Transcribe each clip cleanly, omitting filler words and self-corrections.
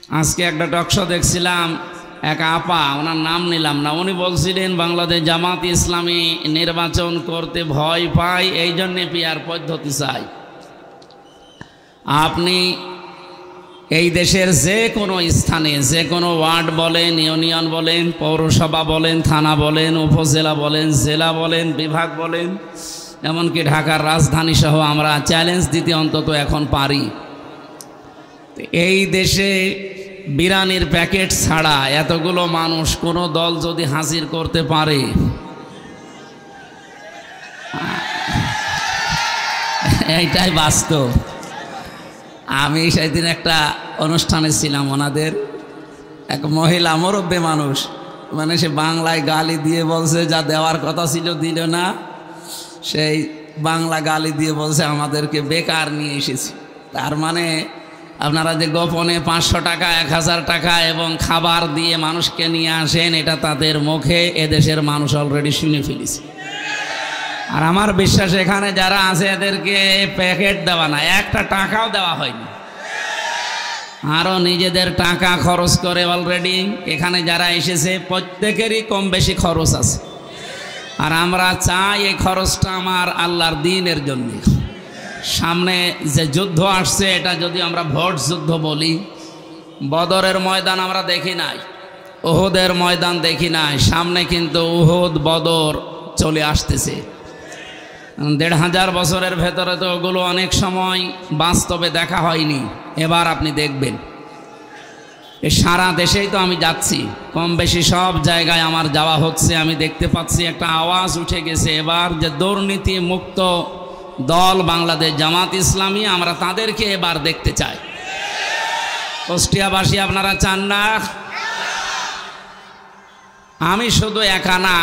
আজকে একটা টকশো দেখছিলাম, এক আপা, ওনার নাম নিলাম না, উনি বলছিলেন বাংলাদেশ জামাত ইসলামী নির্বাচন করতে ভয় পায়, এই জন্যে পিয়ার পদ্ধতি চাই। আপনি এই দেশের যে কোনো স্থানে, যে কোনো ওয়ার্ড বলেন, ইউনিয়ন বলেন, পৌরসভা বলেন, থানা বলেন, উপজেলা বলেন, জেলা বলেন, বিভাগ বলেন, এমনকি ঢাকার রাজধানী সহ আমরা চ্যালেঞ্জ দিতে অন্তত এখন পারি। এই দেশে বিরিয়ানির প্যাকেট ছাড়া এতগুলো মানুষ কোনো দল যদি হাজির করতে পারে, এইটাই বাস্তব। আমি সেদিন একটা অনুষ্ঠানে ছিলাম, ওনাদের এক মহিলা মুরব্বী মানুষ, মানে সে বাংলায় গালি দিয়ে বলছে, যা দেওয়ার কথা ছিল দিল না, সেই বাংলা গালি দিয়ে বলছে আমাদেরকে বেকার নিয়ে এসেছি। তার মানে আপনারা যে গোপনে 500 টাকা, 1000 টাকা এবং খাবার দিয়ে মানুষকে নিয়ে আসেন, এটা তাদের মুখে এদেশের মানুষ অলরেডি শুনে ফেলেছে। আর আমার বিশ্বাস এখানে যারা আছে এদেরকে প্যাকেট দেওয়া না, একটা টাকাও দেওয়া হয়নি, আরও নিজেদের টাকা খরচ করে অলরেডি এখানে যারা এসেছে প্রত্যেকেরই কম বেশি খরচ আছে। আর আমরা চাই এই খরচটা আমার আল্লাহর দ্বীনের জন্য। সামনে যে যুদ্ধ আসছে, এটা যদি আমরা ভোট যুদ্ধ বলি, বদরের ময়দান আমরা দেখি নাই, উহুদের ময়দান দেখি নাই, সামনে কিন্তু উহুদ বদর চলে আসতেছে। 1500 বছরের ভেতরে তো ওগুলো অনেক সময় বাস্তবে দেখা হয়নি, এবার আপনি দেখবেন। সারা দেশেই তো আমি যাচ্ছি, কম বেশি সব জায়গায় আমার যাওয়া হচ্ছে, আমি দেখতে পাচ্ছি একটা আওয়াজ উঠে গেছে এবার যে দুর্নীতি মুক্ত দল বাংলাদেশ জামাত ইসলামী, আমরা তাদেরকে এবার দেখতে চাই। কুষ্টিয়াবাসী আপনারা চান না? আমি শুধু একা না,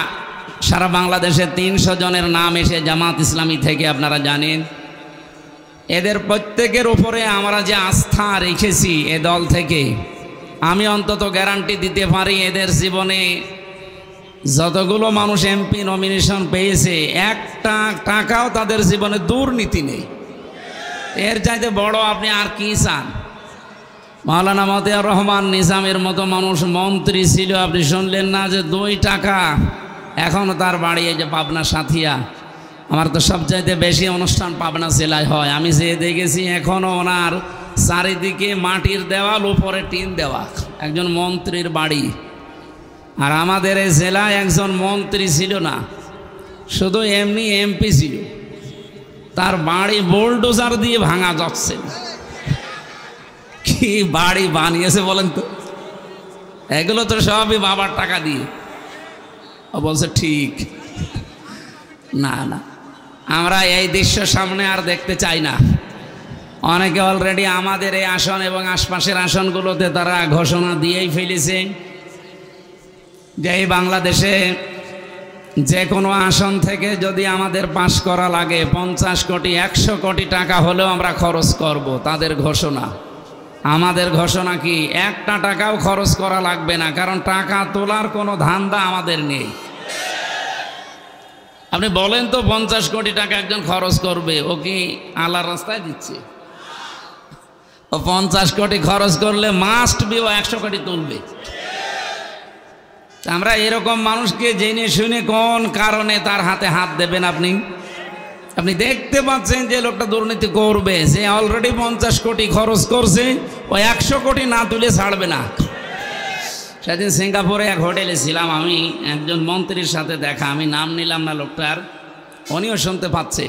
সারা বাংলাদেশে 300 জনের নাম এসে জামাত ইসলামী থেকে, আপনারা জানেন। এদের প্রত্যেকের উপরে আমরা যে আস্থা রেখেছি এ দল থেকে, আমি অন্তত গ্যারান্টি দিতে পারি এদের জীবনে যতগুলো মানুষ এমপি নমিনেশন পেয়েছে, একটা টাকাও তাদের জীবনে দুর্নীতি নেই। এর চাইতে বড় আপনি আর কি চান? মাওলানা মতিয়ার রহমান নিজামের মতো মানুষ মন্ত্রী ছিল, আপনি শুনলেন না যে 2 টাকা? এখনও তার বাড়ি এই যে পাবনা সাথিয়া, আমার তো সবচাইতে বেশি অনুষ্ঠান পাবনা জেলায় হয়, আমি যে দেখেছি এখনও ওনার চারিদিকে মাটির দেওয়াল, উপরে টিন দেওয়া, একজন মন্ত্রীর বাড়ি। আর আমাদের এই জেলায় একজন মন্ত্রী ছিল না, শুধু এমনি এমপি ছিল, তার বাড়ি বোলডোজার দিয়ে ভাঙা যাচ্ছে। কি বাড়ি বানিয়েছে বলেন তো? এগুলো তো সবই বাবার টাকা দিয়ে। ও বলছে ঠিক না, না, আমরা এই দৃশ্য সামনে আর দেখতে চাই না। অনেকে অলরেডি আমাদের এই আসন এবং আশপাশের আসনগুলোতে তারা ঘোষণা দিয়েই ফেলেছে যে এই বাংলাদেশে যে কোনো আসন থেকে যদি আমাদের পাশ করা লাগে 50 কোটি 100 কোটি টাকা হলেও আমরা খরচ করব, তাদের ঘোষণা। আমাদের ঘোষণা কি? একটা টাকাও খরচ করা লাগবে না, কারণ টাকা তোলার কোনো ধান্দা আমাদের নেই। আপনি বলেন তো 50 কোটি টাকা একজন খরচ করবে, ও কি আল্লাহর রাস্তায় দিচ্ছে? ও 50 কোটি খরচ করলে মাস্ট বি ও 100 কোটি তুলবে। আমরা এরকম মানুষকে জেনে শুনে কোন কারণে তার হাতে হাত দেবেন? আপনি দেখতে পাচ্ছেন যে লোকটা দুর্নীতি করবে, সে অলরেডি 50 কোটি খরচ করছে, ও 100 কোটি না তুলে ছাড়বে না। সেদিন সিঙ্গাপুরে এক হোটেলে ছিলাম আমি, একজন মন্ত্রীর সাথে দেখা, আমি নাম নিলাম না লোকটার, উনিও শুনতে পাচ্ছে।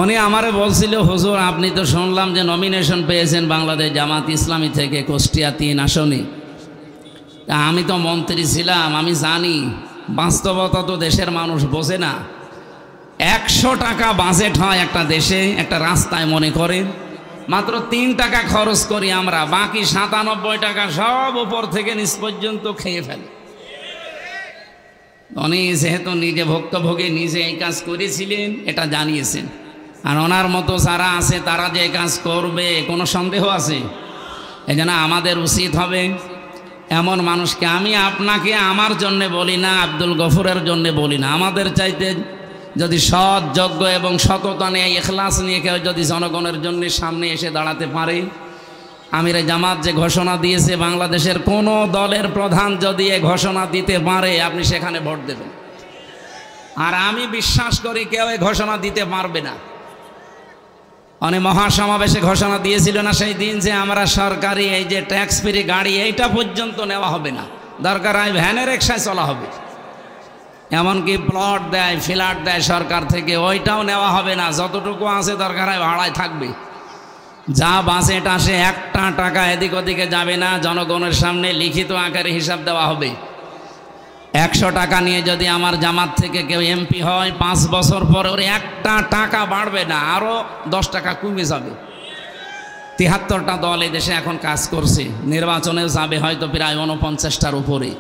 উনি আমারে বলছিল, হুজুর আপনি তো শুনলাম যে নমিনেশন পেয়েছেন বাংলাদেশ জামাত ইসলামী থেকে কুষ্টিয়া 3 আসনে। আমি তো মন্ত্রী ছিলাম, আমি জানি বাস্তবতা তো দেশের মানুষ বোঝে না। 100 টাকা বাজেট হয় একটা দেশে, একটা রাস্তায়, মনে করে মাত্র 3 টাকা খরচ করি আমরা, বাকি 97 টাকা সব উপর থেকে নিচ পর্যন্ত খেয়ে ফেলে। উনি যেহেতু নিজে ভুক্তভোগী, নিজে এই কাজ করেছিলেন, এটা জানিয়েছেন। আর ওনার মতো যারা আছে তারা যে কাজ করবে কোনো সন্দেহ আছে? এই জন্য আমাদের উচিত হবে এমন মানুষকে, আমি আপনাকে আমার জন্যে বলি না, আব্দুল গফুরের জন্যে বলি না, আমাদের চাইতে যদি সৎ, যোগ্য এবং সততা নিয়ে, ইখলাস নিয়ে কেউ যদি জনগণের জন্য সামনে এসে দাঁড়াতে পারে, আমিরে জামাত যে ঘোষণা দিয়েছে, বাংলাদেশের কোনো দলের প্রধান যদি এ ঘোষণা দিতে পারে আপনি সেখানে ভোট দেবেন। আর আমি বিশ্বাস করি কেউ এ ঘোষণা দিতে পারবে না। অনেক মহাসমাবেশে ঘোষণা দিয়েছিল না সেই দিন যে আমরা সরকারি এই যে ট্যাক্স ফ্রি গাড়ি এইটা পর্যন্ত নেওয়া হবে না, দরকার হয় ভ্যানে রিকশায় চলা হবে। এমনকি প্লট দেয়, ফ্ল্যাট দেয় সরকার থেকে, ওইটাও নেওয়া হবে না, যতটুকু আছে দরকার হয় ভাড়ায় থাকবে। যা বাজেট আসে একটা টাকা এদিক ওদিকে যাবে না, জনগণের সামনে লিখিত আকারে হিসাব দেওয়া হবে। 100 টাকা নিয়ে যদি আমার জামাত থেকে কেউ এমপি হয়, 5 বছর পর ওর একটা টাকা বাড়বে না, আরও 10 টাকা কমে যাবে। 73টা দল এই দেশে এখন কাজ করছে, নির্বাচনেও যাবে হয়তো প্রায় 49টার উপরে।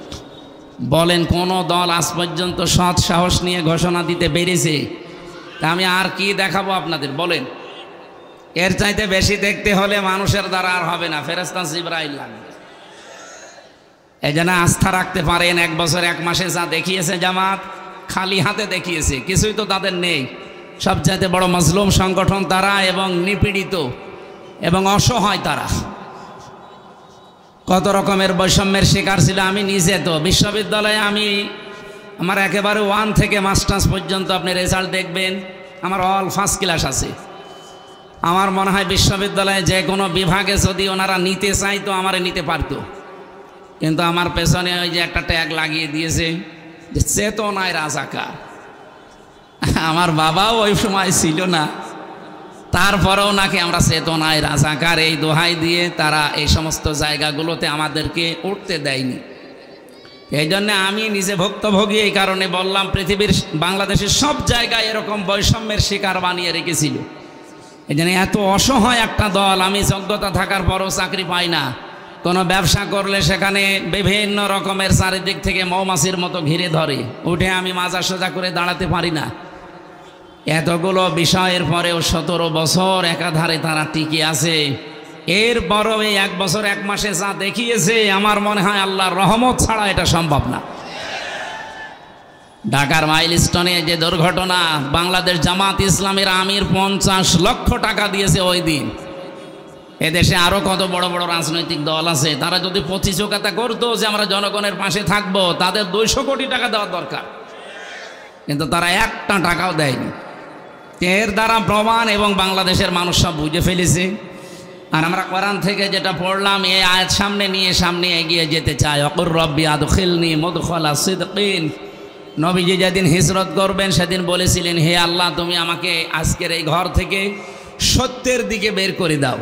বলেন কোন দল আজ পর্যন্ত সৎ সাহস নিয়ে ঘোষণা দিতে পেরেছে? তা আমি আর কি দেখাবো আপনাদের বলেন? এর চাইতে বেশি দেখতে হলে মানুষের দ্বারা আর হবে না, ফেরেশতা জিবরাইল লাগবে। এই জন্য আস্থা রাখতে পারেন, 1 বছর 1 মাসে যা দেখিয়েছে জামাত, খালি হাতে দেখিয়েছে, কিছুই তো তাদের নেই। সবচাইতে বড় মজলুম সংগঠন তারা, এবং নিপীড়িত এবং অসহায় তারা। কত রকমের বৈষম্যের শিকার ছিল। আমি নিজে তো বিশ্ববিদ্যালয়ে আমার একেবারে 1 থেকে মাস্টার্স পর্যন্ত আপনি রেজাল্ট দেখবেন, আমার অল ফার্স্ট ক্লাস আছে। আমার মনে হয় বিশ্ববিদ্যালয়ে যে কোনো বিভাগে যদি ওনারা নিতে চাইতো আমারে নিতে পারতো, কিন্তু আমার পেছনে ওই যে একটা ট্যাগ লাগিয়ে দিয়েছে যে চেতনায় রাজাকার। আমার বাবাও ওই সময় ছিল না, তারপরেও নাকি আমরা চেতনায় রাজাকার এই দোহাই দিয়ে তারা এই সমস্ত জায়গাগুলোতে আমাদেরকে উঠতে দেয়নি। এই জন্য আমি নিজে ভুক্তভোগী, এই কারণে বললাম পৃথিবীর বাংলাদেশের সব জায়গায় এরকম বৈষম্যের শিকার বানিয়ে রেখেছিল। এই জন্য এত অসহায় একটা দল, আমি যোগ্যতা থাকার পরও চাকরি পাই না। কোনো ব্যবসা করলে সেখানে বিভিন্ন রকমের চারিদিক থেকে মৌমাছির মতো ঘিরে ধরে, উঠে আমি মাজা সোজা করে দাঁড়াতে পারি না। এতগুলো বিষয়ের পরেও 17 বছর একাধারে তারা টিকে আছে। এরপরও এই 1 বছর 1 মাসে যা দেখিয়েছে, আমার মনে হয় আল্লাহর রহমত ছাড়া এটা সম্ভব না। ঢাকার মাইলস্টোনে যে দুর্ঘটনা, বাংলাদেশ জামাত ইসলামের আমির 50 লক্ষ টাকা দিয়েছে ওই দিন। এদেশে আরও কত বড় বড় রাজনৈতিক দল আছে, তারা যদি প্রতিযোগিতা করতো যে আমরা জনগণের পাশে থাকবো, তাদের 200 কোটি টাকা দেওয়ার দরকার, কিন্তু তারা একটা টাকাও দেয়নি। এর দ্বারা প্রমাণ, এবং বাংলাদেশের মানুষ সব বুঝে ফেলেছে। আর আমরা কোরআন থেকে যেটা পড়লাম, এই আয়াত সামনে নিয়ে সামনে এগিয়ে যেতে চাই। অকুর রব্বি আদখিলনি মুদখালা সিদকিন। নবীজি যেদিন হিজরত করবেন সেদিন বলেছিলেন, হে আল্লাহ তুমি আমাকে আজকের এই ঘর থেকে সত্যের দিকে বের করে দাও।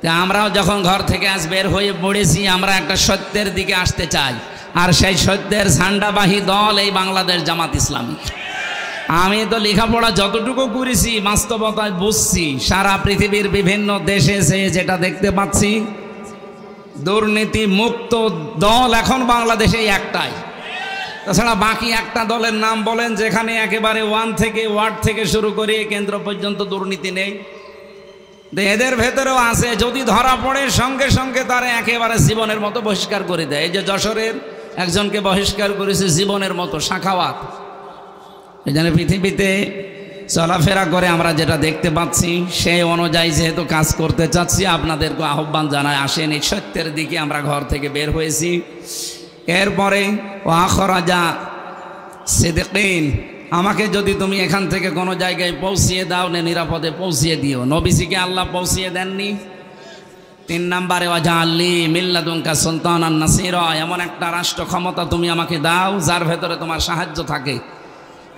তা আমরাও যখন ঘর থেকে আজ বের হয়ে পড়েছি, আমরা একটা সত্যের দিকে আসতে চাই। আর সেই সত্যের ঝান্ডাবাহী দল এই বাংলাদেশ জামাত ইসলামী। আমি তো লেখাপড়া যতটুকু করেছি বাস্তবতায় বুঝছি, সারা পৃথিবীর বিভিন্ন দেশে যেটা দেখতে পাচ্ছি, দুর্নীতি মুক্ত দল এখন বাংলাদেশে একটাই। তাছাড়া বাকি একটা দলের নাম বলেন যেখানে একেবারে ওয়ার্ড থেকে শুরু করে কেন্দ্র পর্যন্ত দুর্নীতি নেই। এদের ভেতরেও আছে, যদি ধরা পড়ে সঙ্গে সঙ্গে তারা একেবারে জীবনের মতো বহিষ্কার করে দেয়। এই যে যশোরের একজনকে বহিষ্কার করেছে জীবনের মতো, সাখাওয়াত। এই জন্য পৃথিবীতে চলাফেরা করে আমরা যেটা দেখতে পাচ্ছি, সেই অনুযায়ী যেহেতু কাজ করতে চাচ্ছি, আপনাদেরকে আহ্বান জানায় আসেন। এই সত্যের দিকে আমরা ঘর থেকে বের হয়েছি। এরপরে ওয়াখরাজা সিদকিন, আমাকে যদি তুমি এখান থেকে কোনো জায়গায় পৌঁছিয়ে দাও, নিরাপদে পৌঁছিয়ে দিও। নবীজিকে আল্লাহ পৌঁছিয়ে দেননি। 3 নম্বরে ওয়াজআলনি মিল্লাদুনকা সুলতানান নাসীরা, এমন একটা রাষ্ট্র ক্ষমতা তুমি আমাকে দাও যার ভেতরে তোমার সাহায্য থাকে।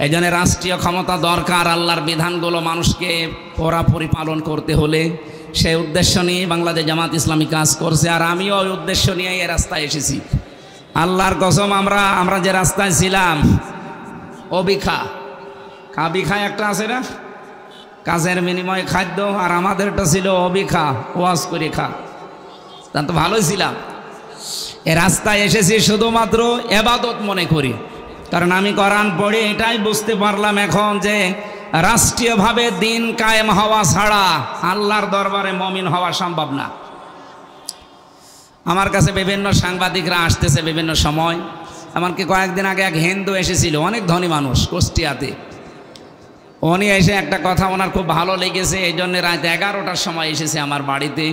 এই জন্য রাষ্ট্রীয় ক্ষমতা দরকার। আল্লাহর বিধানগুলো মানুষকে পুরোপুরি পালন করতে হলে সেই উদ্দেশ্য নিয়ে বাংলাদেশ জামাত ইসলামী কাজ করছে। আর আমিও ওই উদ্দেশ্য নিয়ে এই রাস্তায় এসেছি। আল্লাহর কসম, আমরা যে রাস্তায় ছিলাম, কাবিখা একটা আছে না, কাজের বিনিময়ে খাদ্য, আর আমাদেরটা ছিল অবিখা, ওয়াজ করে খা। তা তো ভালোই ছিলাম। এ রাস্তায় এসেছি শুধুমাত্র এবাদত মনে করি, কারণ আমি কোরআন পড়ে এটাই বুঝতে পারলাম এখন যে রাষ্ট্রীয়ভাবে দিন কায়েম হওয়া ছাড়া আল্লাহর দরবারে মমিন হওয়া সম্ভব না। আমার কাছে বিভিন্ন সাংবাদিকরা আসতেছে বিভিন্ন সময়, এমনকি কয়েকদিন আগে এক হিন্দু এসেছিল, অনেক ধনী মানুষ, কুষ্টিয়াতে। উনি এসে একটা কথা ওনার খুব ভালো লেগেছে, এই জন্য রাত 11টার সময় এসেছে আমার বাড়িতে।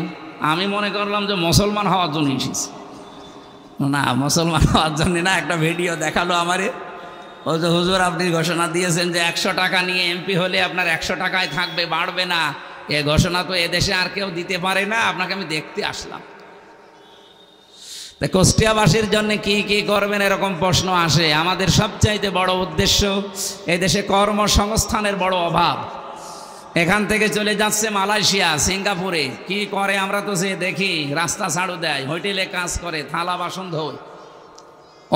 আমি মনে করলাম যে মুসলমান হওয়ার জন্য এসেছি। না, মুসলমান হওয়ার জন্য না। একটা ভিডিও দেখালো আমারে, ও যে হুজুর আপনি ঘোষণা দিয়েছেন যে 100 টাকা নিয়ে এমপি হলে আপনার 100 টাকায় থাকবে, বাড়বে না। এ ঘোষণা তো এদেশে আর কেউ দিতে পারে না, আপনাকে আমি দেখতে আসলাম। তা কুষ্টিয়াবাসীর জন্য কি কি করবেন এরকম প্রশ্ন আসে। আমাদের সবচাইতে বড় উদ্দেশ্য, এই দেশে কর্মসংস্থানের বড় অভাব। এখান থেকে চলে যাচ্ছে মালয়েশিয়া, সিঙ্গাপুরে। কি করে আমরা তো সে দেখি, রাস্তা ঝাড়ু দেয়, হোটেলে কাজ করে, থালা বাসন ধোয়।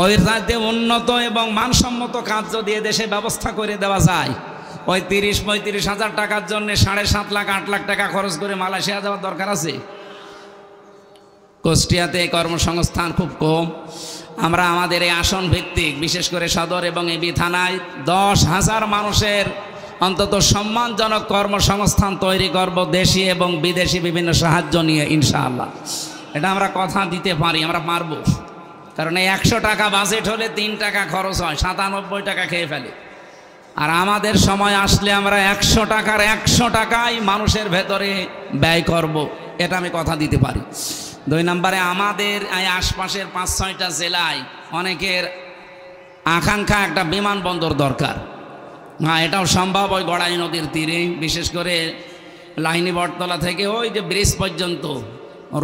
ওই রাজ্যে উন্নত এবং মানসম্মত কাজ যদি দেশে ব্যবস্থা করে দেওয়া যায়, ওই 30-35 হাজার টাকার জন্য 7.5 লাখ 8 লাখ টাকা খরচ করে মালয়েশিয়া যাওয়ার দরকার আছে? কুষ্টিয়াতে কর্মসংস্থান খুব কম। আমরা আমাদের এই আসন ভিত্তিক, বিশেষ করে সদর এবং এবি থানায় 10,000 মানুষের অন্তত সম্মানজনক কর্মসংস্থান তৈরি করব, দেশি এবং বিদেশি বিভিন্ন সাহায্য নিয়ে ইনশাআল্লাহ। এটা আমরা কথা দিতে পারি, আমরা পারবো। কারণ এই 100 টাকা বাজেট হলে 3 টাকা খরচ হয়, 97 টাকা খেয়ে ফেলে। আর আমাদের সময় আসলে আমরা 100 টাকার 100 টাকাই মানুষের ভেতরে ব্যয় করব, এটা আমি কথা দিতে পারি। 2 নম্বরে, আমাদের এই আশপাশের 5-6টা জেলায় অনেকের আকাঙ্ক্ষা একটা বিমানবন্দর দরকার। হ্যাঁ, এটাও সম্ভব। ওই গড়াই নদীর তীরে, বিশেষ করে লাইনি বটতলা থেকে ওই যে ব্রিজ পর্যন্ত,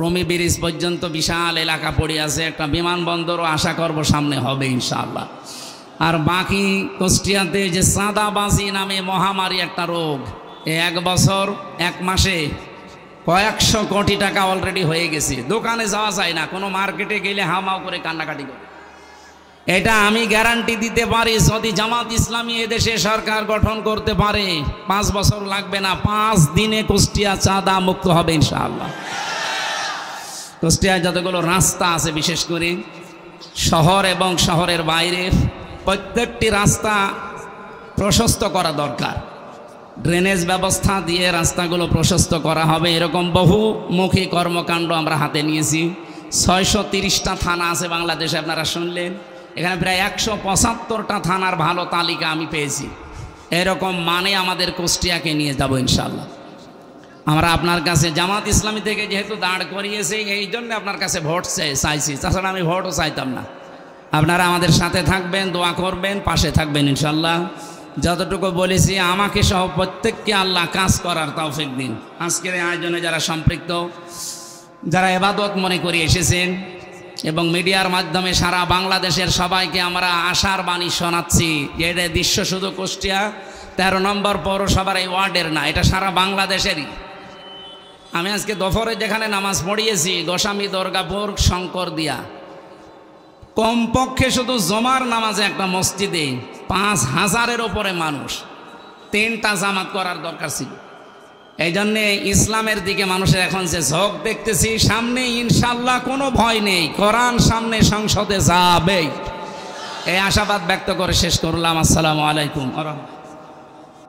রমি ব্রিজ পর্যন্ত বিশাল এলাকা পড়ে আছে। একটা বিমানবন্দরও আশা করব সামনে হবে ইনশাআল্লাহ। আর বাকি কুষ্টিয়াতে যে চাঁদাবাজি নামে মহামারী একটা রোগ, 1 বছর 1 মাসে কয়েকশো কোটি টাকা অলরেডি হয়ে গেছে। দোকানে যাওয়া যায় না, কোনো মার্কেটে গেলে হামাও করে কান্নাকাটি করে। এটা আমি গ্যারান্টি দিতে পারি, যদি জামাত ইসলামী এদেশে সরকার গঠন করতে পারে 5 বছর লাগবে না, 5 দিনে কুষ্টিয়া চাঁদা মুক্ত হবে ইনশাআল্লাহ। কুষ্টিয়ায় যতগুলো রাস্তা আছে, বিশেষ করে শহর এবং শহরের বাইরের প্রত্যেকটি রাস্তা প্রশস্ত করা দরকার। ড্রেনেজ ব্যবস্থা দিয়ে রাস্তাগুলো প্রশস্ত করা হবে। এরকম বহুমুখী কর্মকাণ্ড আমরা হাতে নিয়েছি। 630টা থানা আছে বাংলাদেশে, আপনারা শুনলেন। এখানে প্রায় 175টা থানার ভালো তালিকা আমি পেয়েছি। এরকম মানে আমাদের কুষ্টিয়াকে নিয়ে যাব ইনশাআল্লাহ। আমরা আপনার কাছে জামাত ইসলামী থেকে যেহেতু দাঁড় করিয়েছি, এই জন্য আপনার কাছে ভোট চাইছি। তাছাড়া আমি ভোটও চাইতাম না। আপনারা আমাদের সাথে থাকবেন, দোয়া করবেন, পাশে থাকবেন ইনশাআল্লাহ। যতটুকু বলেছি, আমাকে সহ প্রত্যেককে আল্লাহ কাজ করার তৌফিক দিন। আজকের এই আয়োজনে যারা সম্পৃক্ত, যারা ইবাদত মনে করে এসেছেন, এবং মিডিয়ার মাধ্যমে সারা বাংলাদেশের সবাইকে আমরা আশার বাণী শোনাচ্ছি যে এটা দৃশ্য শুধু কুষ্টিয়া 13 নম্বর পৌরসভার এই ওয়ার্ডের না, এটা সারা বাংলাদেশেরই। আমি আজকে দুপুরে যেখানে নামাজ পড়িয়েছি, গোস্বামী দুর্গাপুর শঙ্করদিয়া, কমপক্ষে শুধু জমার নামাজে একটা মসজিদে 5,000-এর ওপরে মানুষ, 3টা জামাত করার দরকার ছিল। এই জন্যে ইসলামের দিকে মানুষের এখন যে ঝোঁক দেখতেছি, সামনে ইনশাআল্লাহ কোনো ভয় নেই, কোরআন সামনে সংসদে যাবে, এই আশাবাদ ব্যক্ত করে শেষ করলাম। আসসালামু আলাইকুম।